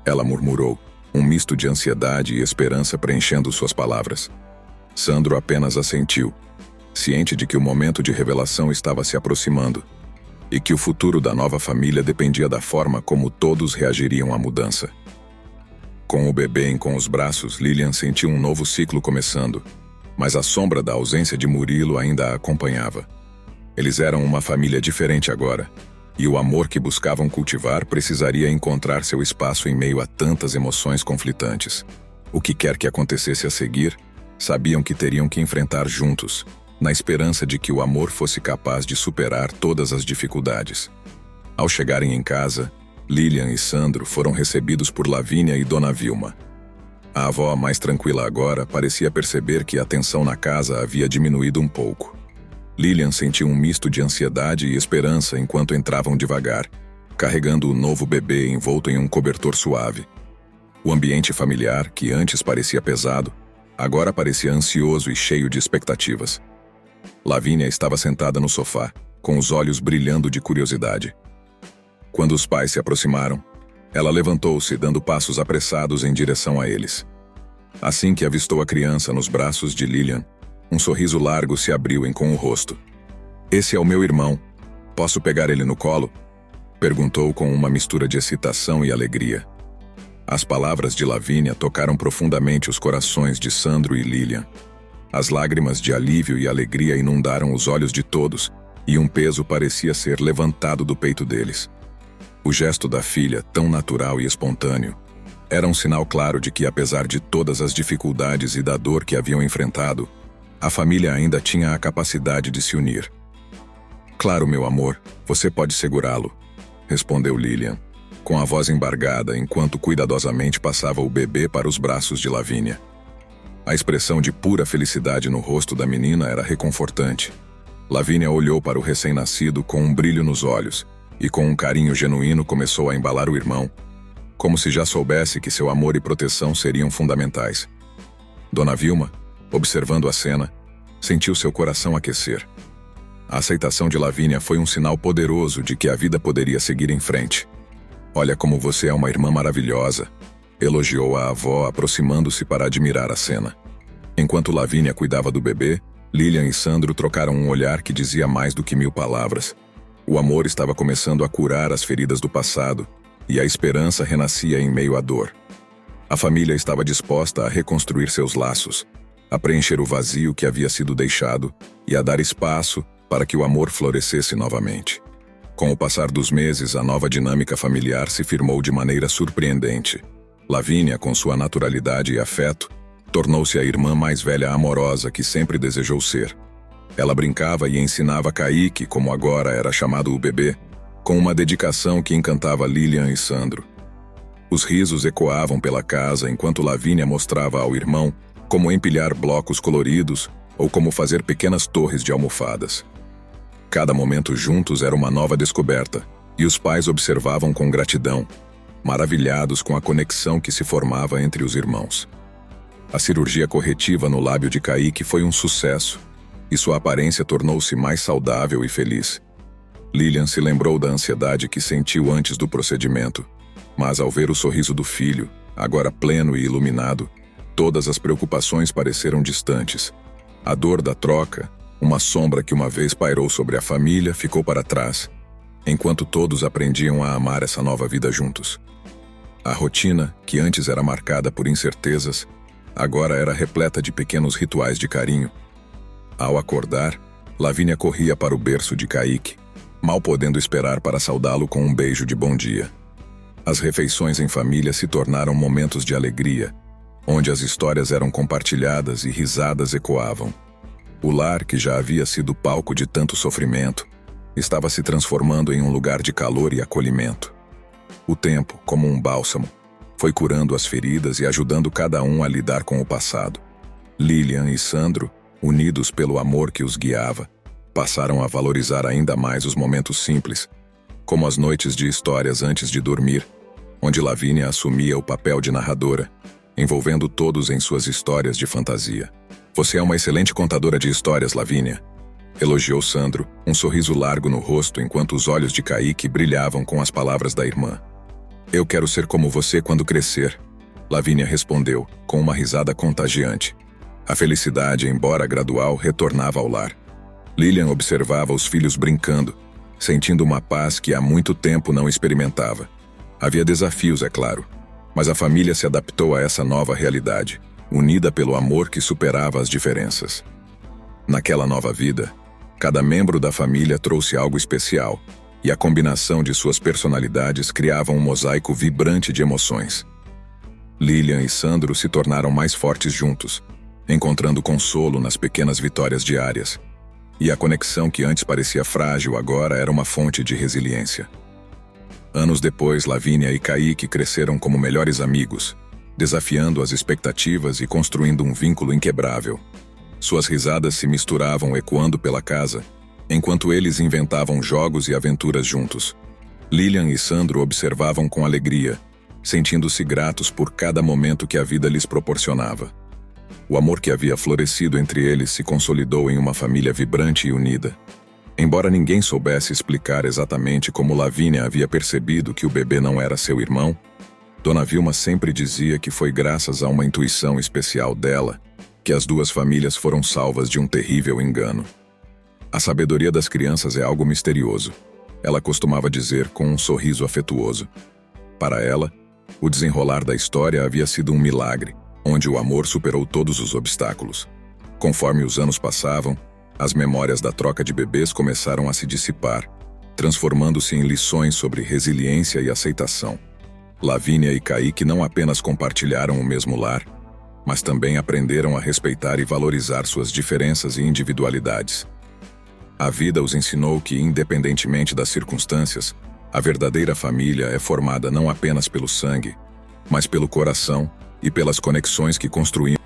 Speaker 1: Ela murmurou, um misto de ansiedade e esperança preenchendo suas palavras. Sandro apenas assentiu, ciente de que o momento de revelação estava se aproximando, e que o futuro da nova família dependia da forma como todos reagiriam à mudança. Com o bebê com os braços, Lilian sentiu um novo ciclo começando, mas a sombra da ausência de Murilo ainda a acompanhava. Eles eram uma família diferente agora, e o amor que buscavam cultivar precisaria encontrar seu espaço em meio a tantas emoções conflitantes. O que quer que acontecesse a seguir, sabiam que teriam que enfrentar juntos, na esperança de que o amor fosse capaz de superar todas as dificuldades. Ao chegarem em casa, Lilian e Sandro foram recebidos por Lavínia e Dona Vilma. A avó, mais tranquila agora, parecia perceber que a tensão na casa havia diminuído um pouco. Lilian sentiu um misto de ansiedade e esperança enquanto entravam devagar, carregando o novo bebê envolto em um cobertor suave. O ambiente familiar, que antes parecia pesado, agora parecia ansioso e cheio de expectativas. Lavínia estava sentada no sofá, com os olhos brilhando de curiosidade. Quando os pais se aproximaram, ela levantou-se, dando passos apressados em direção a eles. Assim que avistou a criança nos braços de Lilian, um sorriso largo se abriu com o rosto. "Esse é o meu irmão. Posso pegar ele no colo?" Perguntou com uma mistura de excitação e alegria. As palavras de Lavínia tocaram profundamente os corações de Sandro e Lilian. As lágrimas de alívio e alegria inundaram os olhos de todos, e um peso parecia ser levantado do peito deles. O gesto da filha, tão natural e espontâneo, era um sinal claro de que, apesar de todas as dificuldades e da dor que haviam enfrentado, a família ainda tinha a capacidade de se unir. "Claro, meu amor, você pode segurá-lo", respondeu Lilian, com a voz embargada enquanto cuidadosamente passava o bebê para os braços de Lavínia. A expressão de pura felicidade no rosto da menina era reconfortante. Lavínia olhou para o recém-nascido com um brilho nos olhos e com um carinho genuíno começou a embalar o irmão, como se já soubesse que seu amor e proteção seriam fundamentais. Dona Vilma, observando a cena, sentiu seu coração aquecer. A aceitação de Lavínia foi um sinal poderoso de que a vida poderia seguir em frente. "Olha como você é uma irmã maravilhosa", elogiou a avó, aproximando-se para admirar a cena. Enquanto Lavínia cuidava do bebê, Lilian e Sandro trocaram um olhar que dizia mais do que 1000 palavras. O amor estava começando a curar as feridas do passado, e a esperança renascia em meio à dor. A família estava disposta a reconstruir seus laços, a preencher o vazio que havia sido deixado e a dar espaço para que o amor florescesse novamente. Com o passar dos meses, a nova dinâmica familiar se firmou de maneira surpreendente. Lavínia, com sua naturalidade e afeto, tornou-se a irmã mais velha amorosa que sempre desejou ser. Ela brincava e ensinava Kaique, como agora era chamado o bebê, com uma dedicação que encantava Lilian e Sandro. Os risos ecoavam pela casa enquanto Lavínia mostrava ao irmão como empilhar blocos coloridos ou como fazer pequenas torres de almofadas. Cada momento juntos era uma nova descoberta, e os pais observavam com gratidão, maravilhados com a conexão que se formava entre os irmãos. A cirurgia corretiva no lábio de Kaique foi um sucesso, e sua aparência tornou-se mais saudável e feliz. Lilian se lembrou da ansiedade que sentiu antes do procedimento, mas ao ver o sorriso do filho, agora pleno e iluminado, todas as preocupações pareceram distantes. A dor da troca, uma sombra que uma vez pairou sobre a família, ficou para trás, enquanto todos aprendiam a amar essa nova vida juntos. A rotina, que antes era marcada por incertezas, agora era repleta de pequenos rituais de carinho. Ao acordar, Lavínia corria para o berço de Kaique, mal podendo esperar para saudá-lo com um beijo de bom dia. As refeições em família se tornaram momentos de alegria, onde as histórias eram compartilhadas e risadas ecoavam. O lar, que já havia sido palco de tanto sofrimento, estava se transformando em um lugar de calor e acolhimento. O tempo, como um bálsamo, foi curando as feridas e ajudando cada um a lidar com o passado. Lilian e Sandro, unidos pelo amor que os guiava, passaram a valorizar ainda mais os momentos simples, como as noites de histórias antes de dormir, onde Lavínia assumia o papel de narradora, envolvendo todos em suas histórias de fantasia. "Você é uma excelente contadora de histórias, Lavínia", elogiou Sandro, um sorriso largo no rosto enquanto os olhos de Kaique brilhavam com as palavras da irmã. "Eu quero ser como você quando crescer", Lavínia respondeu, com uma risada contagiante. A felicidade, embora gradual, retornava ao lar. Lilian observava os filhos brincando, sentindo uma paz que há muito tempo não experimentava. Havia desafios, é claro, mas a família se adaptou a essa nova realidade, unida pelo amor que superava as diferenças. Naquela nova vida, cada membro da família trouxe algo especial, e a combinação de suas personalidades criava um mosaico vibrante de emoções. Lilian e Sandro se tornaram mais fortes juntos, encontrando consolo nas pequenas vitórias diárias. E a conexão que antes parecia frágil agora era uma fonte de resiliência. Anos depois, Lavínia e Kaique cresceram como melhores amigos, desafiando as expectativas e construindo um vínculo inquebrável. Suas risadas se misturavam ecoando pela casa, enquanto eles inventavam jogos e aventuras juntos. Lilian e Sandro observavam com alegria, sentindo-se gratos por cada momento que a vida lhes proporcionava. O amor que havia florescido entre eles se consolidou em uma família vibrante e unida. Embora ninguém soubesse explicar exatamente como Lavínia havia percebido que o bebê não era seu irmão, Dona Vilma sempre dizia que foi graças a uma intuição especial dela que as duas famílias foram salvas de um terrível engano. A sabedoria das crianças é algo misterioso, ela costumava dizer com um sorriso afetuoso. Para ela, o desenrolar da história havia sido um milagre, onde o amor superou todos os obstáculos. Conforme os anos passavam, as memórias da troca de bebês começaram a se dissipar, transformando-se em lições sobre resiliência e aceitação. Lavínia e Kaique não apenas compartilharam o mesmo lar, mas também aprenderam a respeitar e valorizar suas diferenças e individualidades. A vida os ensinou que, independentemente das circunstâncias, a verdadeira família é formada não apenas pelo sangue, mas pelo coração e pelas conexões que construímos.